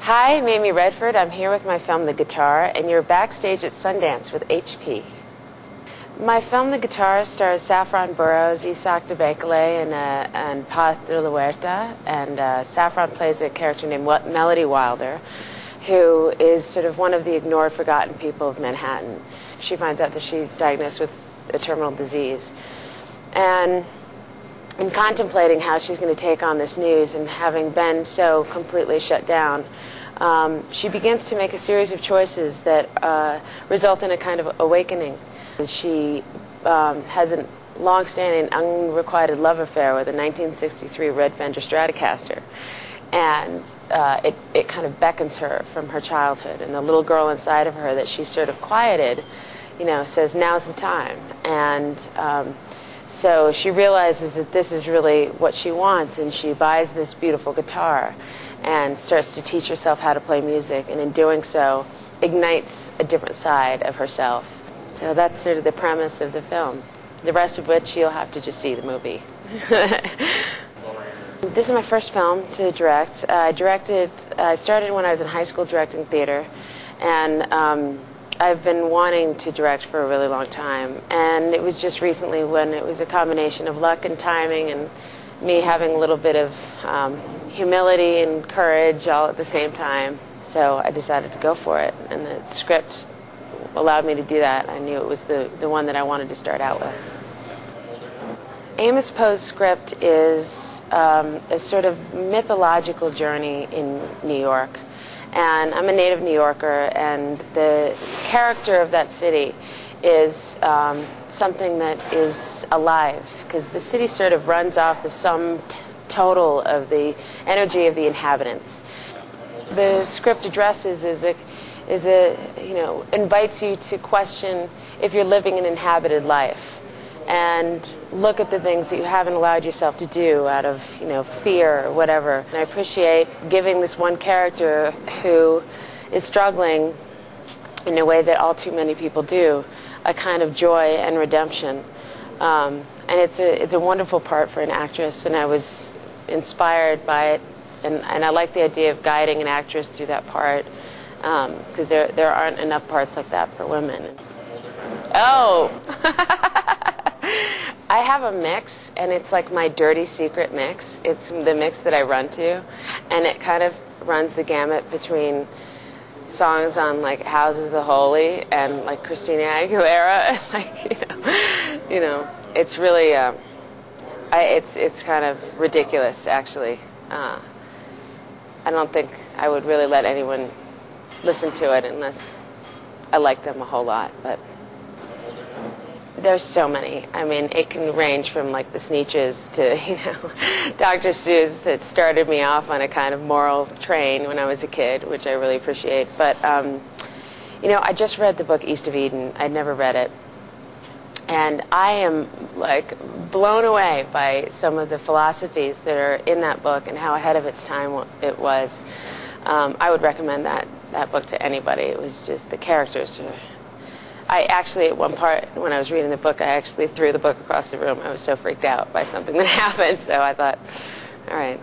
Hi, I'm Amy Redford. I'm here with my film, The Guitar, and you're backstage at Sundance with HP. My film, The Guitar, stars Saffron Burrows, Isaac de Bekele, and Paz de la Huerta. And Saffron plays a character named Melody Wilder, who is sort of one of the ignored, forgotten people of Manhattan. She finds out that she's diagnosed with a terminal disease. And in contemplating how she's going to take on this news and having been so completely shut down, she begins to make a series of choices that result in a kind of awakening. She has a long-standing, unrequited love affair with a 1963 red Fender Stratocaster, and it kind of beckons her from her childhood. And the little girl inside of her that she sort of quieted, says, now's the time. And so she realizes that this is really what she wants, and she buys this beautiful guitar and starts to teach herself how to play music, and in doing so ignites a different side of herself. So that's sort of the premise of the film, the rest of which you'll have to just see the movie. This is my first film to direct. I started when I was in high school directing theater, and I've been wanting to direct for a really long time, and it was just recently when it was a combination of luck and timing and me having a little bit of humility and courage all at the same time. So I decided to go for it, and the script allowed me to do that. I knew it was the one that I wanted to start out with. Amos Poe's script is a sort of mythological journey in New York. And I'm a native New Yorker, and the character of that city is something that is alive, because the city sort of runs off the sum total of the energy of the inhabitants. The script addresses invites you to question if you're living an inhabited life, and look at the things that you haven't allowed yourself to do out of, fear or whatever. And I appreciate giving this one character who is struggling in a way that all too many people do, a kind of joy and redemption. And it's a wonderful part for an actress, and I was inspired by it, and I like the idea of guiding an actress through that part, because there aren't enough parts like that for women. Oh! I have a mix, and it's like my dirty secret mix. It's the mix that I run to, and it kind of runs the gamut between songs on like Houses of the Holy and like Christina Aguilera. It's really it's kind of ridiculous, actually. I don't think I would really let anyone listen to it unless I like them a whole lot, but there's so many. I mean, it can range from like the Sneetches to, Dr. Seuss, that started me off on a kind of moral train when I was a kid, which I really appreciate. But, I just read the book East of Eden. I'd never read it. And I am like blown away by some of the philosophies that are in that book and how ahead of its time it was. I would recommend that book to anybody. It was just, the characters are... I actually, at one part, when I was reading the book, I actually threw the book across the room. I was so freaked out by something that happened, so I thought, all right.